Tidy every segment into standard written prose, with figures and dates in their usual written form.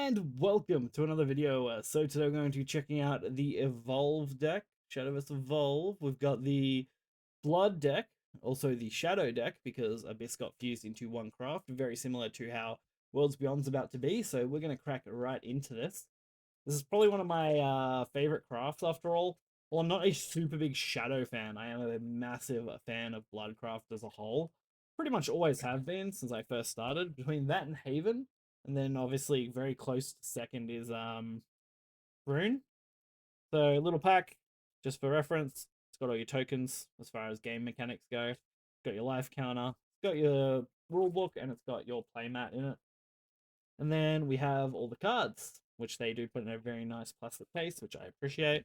And welcome to another video. So today we're going to be checking out the Evolve deck, Shadowverse Evolve. We've got the Blood deck, also the Shadow deck, because Abyss got fused into one craft, very similar to how Worlds Beyond's about to be. So we're going to crack right into this. This is probably one of my favorite crafts after all. Well, I'm not a super big Shadow fan. I am a massive fan of Bloodcraft as a whole. Pretty much always have been since I first started. Between that and Haven, and then obviously very close to second is Rune. So little pack, just for reference. It's got all your tokens as far as game mechanics go. It's got your life counter. It's got your rule book, and it's got your playmat in it. And then we have all the cards, which they do put in a very nice plastic case, which I appreciate.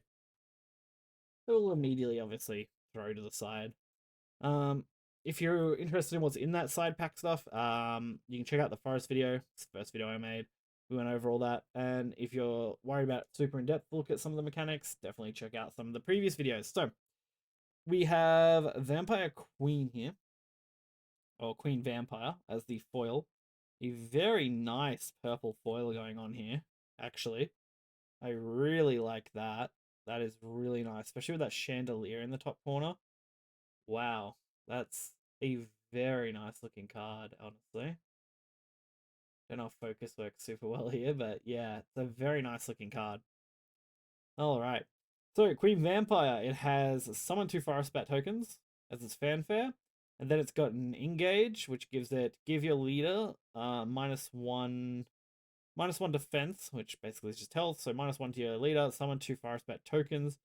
It will immediately, obviously, throw to the side. If you're interested in what's in that side pack stuff, you can check out the forest video. It's the first video I made. We went over all that. And if you're worried about super in-depth look at some of the mechanics, definitely check out some of the previous videos. So, we have Vampire Queen here, or Queen Vampire, as the foil. A very nice purple foil going on here, actually. I really like that. That is really nice, especially with that chandelier in the top corner. Wow, that's a very nice looking card, honestly. Don't know if focus works super well here, but yeah, it's a very nice looking card. Alright. So, Queen Vampire, it has summon 2 Forest Bat tokens as its fanfare. And then it's got an engage, which gives it give your leader -1 defense, which basically is just health. So -1 to your leader, summon 2 Forest Bat tokens.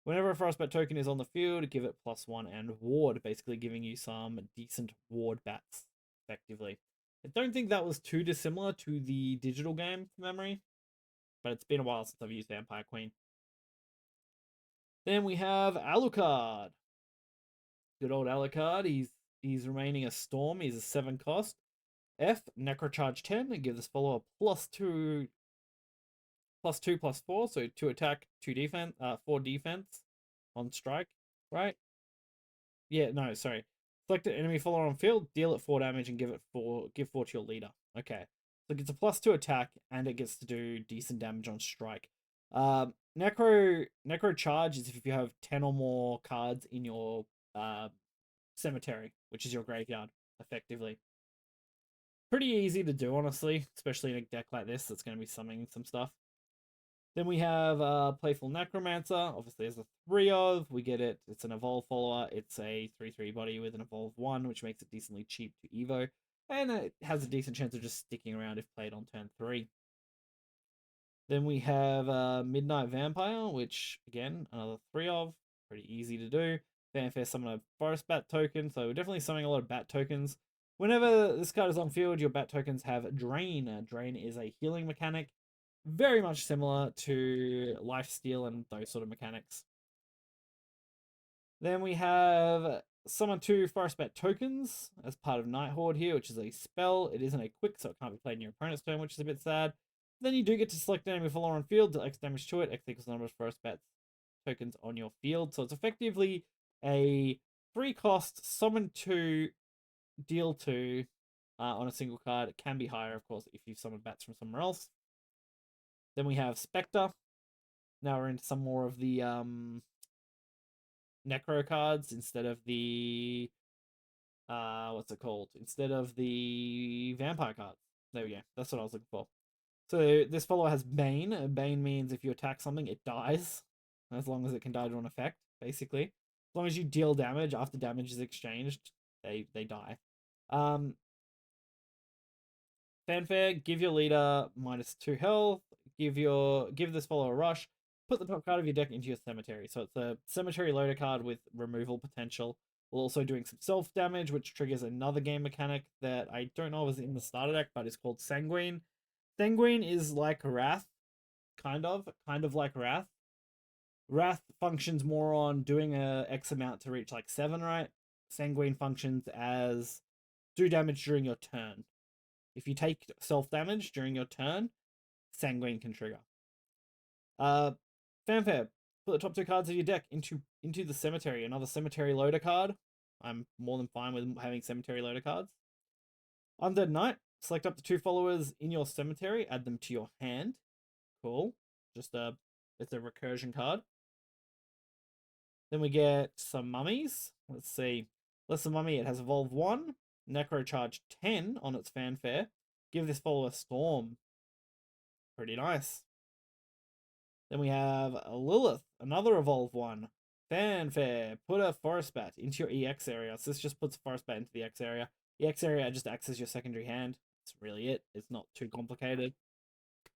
Whenever a Forest Bat token is on the field, give it +1 and ward, basically giving you some decent ward bats, effectively. I don't think that was too dissimilar to the digital game from memory, but it's been a while since I've used Vampire Queen. Then we have Alucard. Good old Alucard. He's remaining a Storm. He's a 7 cost. F, Necrocharge 10. It gives this follower +2, +4. So 2 attack, 2 defense, 4 defense on strike, right? Yeah, no, sorry. Select an enemy follower on field, deal it 4 damage, and give 4 to your leader. Okay. So it gets a +2 attack, and it gets to do decent damage on strike. Necro charge is if you have 10 or more cards in your cemetery, which is your graveyard, effectively. Pretty easy to do, honestly, especially in a deck like this that's going to be summoning some stuff. Then we have Playful Necromancer. Obviously, there's a 3 of. We get it. It's an Evolve follower. It's a 3/3 body with an Evolve 1, which makes it decently cheap to Evo. And it has a decent chance of just sticking around if played on turn 3. Then we have Midnight Vampire, which, again, another 3 of. Pretty easy to do. Fanfare summon a Forest Bat token, so we're definitely summoning a lot of Bat tokens. Whenever this card is on field, your Bat tokens have Drain. Drain is a healing mechanic, very much similar to Lifesteal and those sort of mechanics. Then we have summon 2 Forest Bat tokens as part of Night Horde here, which is a spell. It isn't a quick, so it can't be played in your opponent's turn, which is a bit sad. Then you do get to select an enemy follower on field, deal X damage to it. X equals the number of Forest Bat tokens on your field. So it's effectively a 3 cost, summon 2, deal 2 on a single card. It can be higher, of course, if you've summoned bats from somewhere else. Then we have Spectre. Now we're into some more of the Necro cards instead of the what's it called? Instead of the Vampire cards. There we go. That's what I was looking for. So this follower has Bane. Bane means if you attack something, it dies. As long as it can die to an effect, basically. As long as you deal damage after damage is exchanged, they die. Fanfare, give your leader -2 health, give this follower a rush, put the top card of your deck into your cemetery. So it's a cemetery loader card with removal potential, while also doing some self damage, which triggers another game mechanic that I don't know if is in the starter deck, but it's called Sanguine. Sanguine is like Wrath, kind of like Wrath. Wrath functions more on doing a X amount to reach like 7, right? Sanguine functions as do damage during your turn. If you take self damage during your turn, Sanguine can trigger. Fanfare. Put the top 2 cards of your deck into the cemetery. Another cemetery loader card. I'm more than fine with having cemetery loader cards. Undead Knight. select up to 2 followers in your cemetery, add them to your hand. Cool. Just it's a recursion card. Then we get some mummies. Let's see. Lesser Mummy, it has Evolve 1, Necro Charge 10 on its fanfare. Give this follower Storm. Pretty nice. Then we have a Lilith, another Evolve 1. Fanfare, put a Forest Bat into your EX area. So this just puts a Forest Bat into the X area. The X area just acts as your secondary hand. That's really it. It's not too complicated.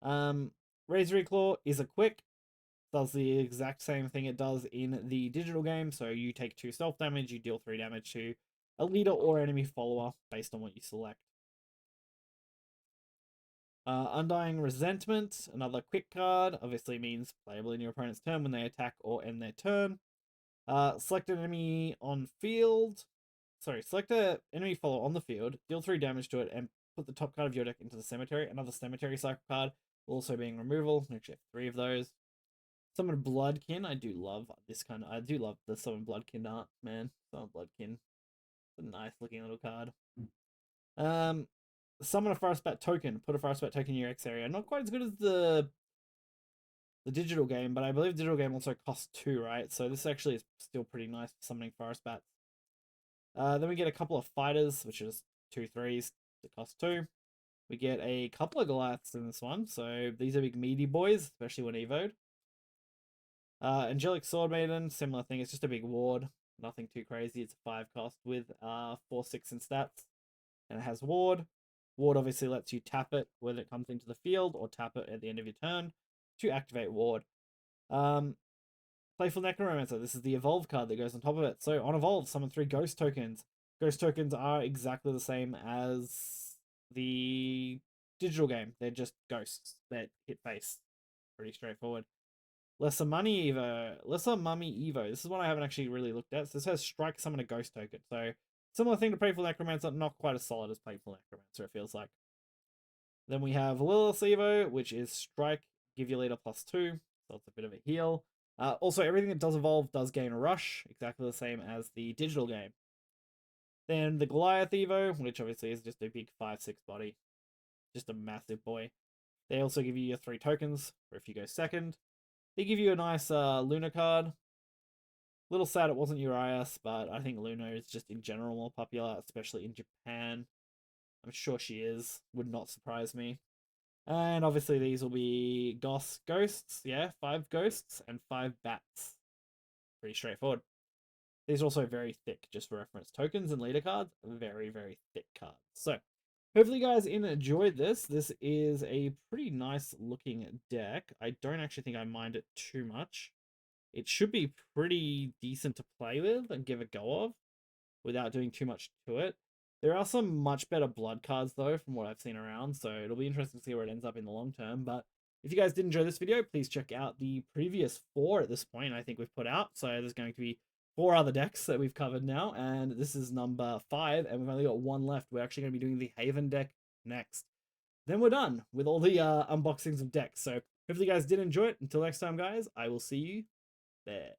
Razor Claw is a quick. Does the exact same thing it does in the digital game. So you take 2 self damage, you deal 3 damage to a leader or enemy follower based on what you select. Undying Resentment, another quick card, obviously means playable in your opponent's turn when they attack or end their turn. Select an enemy on field. Sorry, select an enemy follower on the field, deal 3 damage to it, and put the top card of your deck into the cemetery. Another cemetery cycle card, also being removal. Actually, have 3 of those. Summon Bloodkin, I do love this kind of. I do love the Summon Bloodkin art, man. Summon Bloodkin, it's a nice looking little card. Summon a Forest Bat token. Put a Forest Bat token in your X area. Not quite as good as the digital game, but I believe the digital game also costs 2, right? So this actually is still pretty nice for summoning Forest Bats. Then we get a couple of fighters, which is 2 3s that cost 2. We get a couple of Goliaths in this one, so these are big meaty boys, especially when evoed. Angelic Sword Maiden, similar thing. It's just a big ward. Nothing too crazy. It's a 5 cost with 4 6 in stats, and it has ward. Ward obviously lets you tap it when it comes into the field, or tap it at the end of your turn to activate ward. Playful Necromancer. This is the Evolve card that goes on top of it. So on Evolve, summon 3 Ghost tokens. Ghost tokens are exactly the same as the digital game. They're just ghosts that hit face. Pretty straightforward. Lesser Mummy Evo. This is one I haven't actually really looked at. So this has Strike, summon a Ghost token. So similar thing to Playful Necromancer, not quite as solid as Playful Necromancer, it feels like. Then we have Lilith Evo, which is Strike, give your leader +2. So it's a bit of a heal. Also, everything that does evolve does gain a rush, exactly the same as the digital game. Then the Goliath Evo, which obviously is just a big 5/6 body. Just a massive boy. They also give you your 3 tokens for if you go second. They give you a nice Luna card. Little sad it wasn't Urias, but I think Luna is just in general more popular, especially in Japan. I'm sure she is. Would not surprise me. And obviously these will be ghosts. Yeah, 5 ghosts and 5 bats. Pretty straightforward. These are also very thick, just for reference. Tokens and leader cards, very, very thick cards. So, hopefully you guys enjoyed this. This is a pretty nice looking deck. I don't actually think I mind it too much. It should be pretty decent to play with and give a go of without doing too much to it. There are some much better blood cards, though, from what I've seen around, so it'll be interesting to see where it ends up in the long term. But if you guys did enjoy this video, please check out the previous 4 at this point I think we've put out. So there's going to be 4 other decks that we've covered now, and this is number 5, and we've only got 1 left. We're actually going to be doing the Haven deck next. Then we're done with all the unboxings of decks. So hopefully you guys did enjoy it. Until next time, guys, I will see you there.